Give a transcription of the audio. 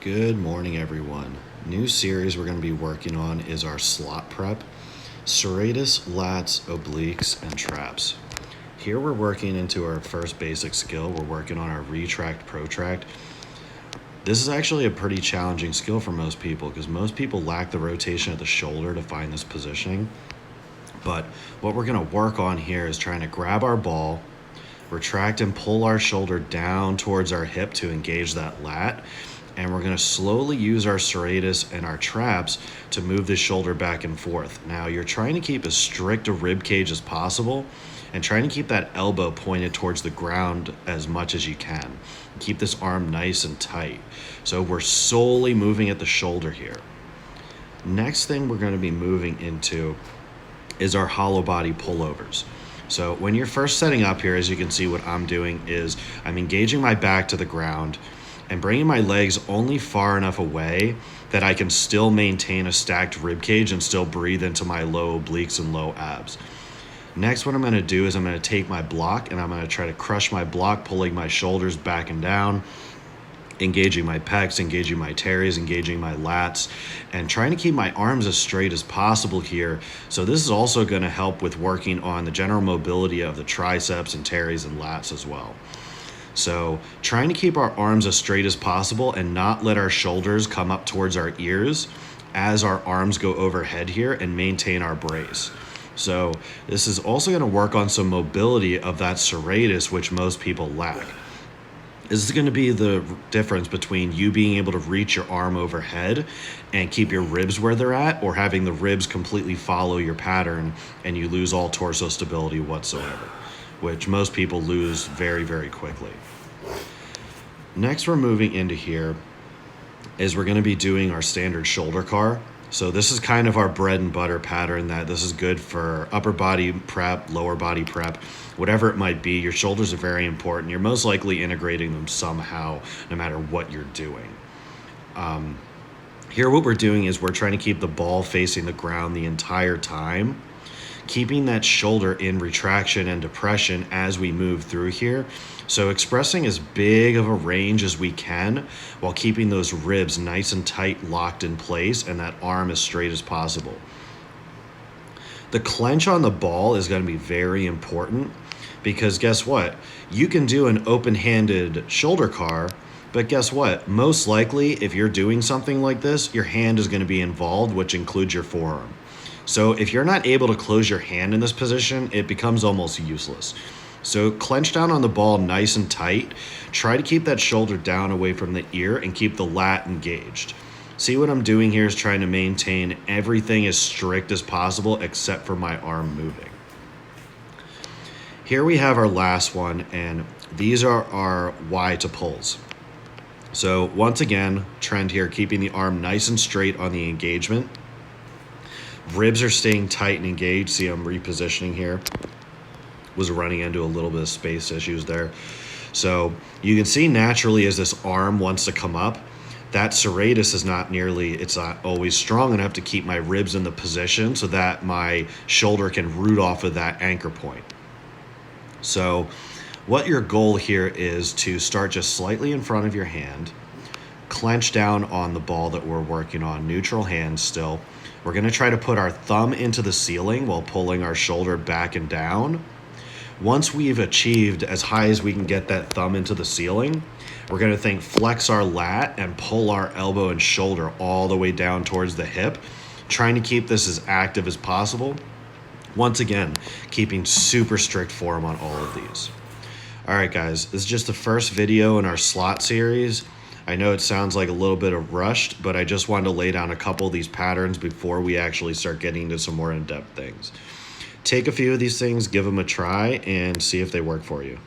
Good morning, everyone. New series we're going to be working on is our S.L.O.T prep, Serratus, lats, obliques, and traps. Here we're working into our first basic skill. We're working on our retract, protract. This is actually a pretty challenging skill for most people because most people lack the rotation at the shoulder to find this positioning. But what we're going to work on here is trying to grab our ball, retract and pull our shoulder down towards our hip to engage that lat. And we're going to slowly use our serratus and our traps to move the shoulder back and forth. Now, you're trying to keep as strict a rib cage as possible and trying to keep that elbow pointed towards the ground as much as you can. Keep this arm nice and tight. So we're solely moving at the shoulder here. Next thing we're going to be moving into is our hollow body pullovers. So when you're first setting up here, as you can see, what I'm doing is I'm engaging my back to the ground and bringing my legs only far enough away that I can still maintain a stacked rib cage and still breathe into my low obliques and low abs. Next, what I'm going to do is I'm going to take my block and I'm going to try to crush my block, pulling my shoulders back and down, engaging my pecs, engaging my teres, engaging my lats, and trying to keep my arms as straight as possible here. So this is also going to help with working on the general mobility of the triceps and teres and lats as well. So trying to keep our arms as straight as possible and not let our shoulders come up towards our ears as our arms go overhead here and maintain our brace. So this is also going to work on some mobility of that serratus, which most people lack. This is going to be the difference between you being able to reach your arm overhead and keep your ribs where they're at, or having the ribs completely follow your pattern and you lose all torso stability whatsoever, which most people lose very, very quickly. Next, we're moving into here is we're going to be doing our standard shoulder car. So this is kind of our bread and butter pattern. That this is good for upper body prep, lower body prep, whatever it might be. Your shoulders are very important. You're most likely integrating them somehow, no matter what you're doing. Here what we're doing is we're trying to keep the ball facing the ground the entire time, keeping that shoulder in retraction and depression as we move through here. So expressing as big of a range as we can while keeping those ribs nice and tight, locked in place, and that arm as straight as possible. The clench on the ball is going to be very important because guess what? You can do an open-handed shoulder car, but guess what? Most likely, if you're doing something like this, your hand is going to be involved, which includes your forearm. So if you're not able to close your hand in this position, it becomes almost useless. So clench down on the ball nice and tight. Try to keep that shoulder down away from the ear and keep the lat engaged. See what I'm doing here is trying to maintain everything as strict as possible except for my arm moving. Here we have our last one, and these are our Y to pulls. So once again, trend here, keeping the arm nice and straight on the engagement. Ribs are staying tight and engaged. See, I'm repositioning here. Was running into a little bit of space issues there. So you can see naturally as this arm wants to come up, that serratus is not nearly, it's not always strong enough to keep my ribs in the position so that my shoulder can root off of that anchor point. So what your goal here is to start just slightly in front of your hand, clench down on the ball that we're working on, neutral hand still. We're going to try to put our thumb into the ceiling while pulling our shoulder back and down. Once we've achieved as high as we can get that thumb into the ceiling, we're going to flex our lat and pull our elbow and shoulder all the way down towards the hip, trying to keep this as active as possible. Once again, keeping super strict form on all of these. All right, guys, this is just the first video in our S.L.O.T series. I know it sounds like a little bit of rushed, but I just wanted to lay down a couple of these patterns before we actually start getting into some more in-depth things. Take a few of these things, give them a try, and see if they work for you.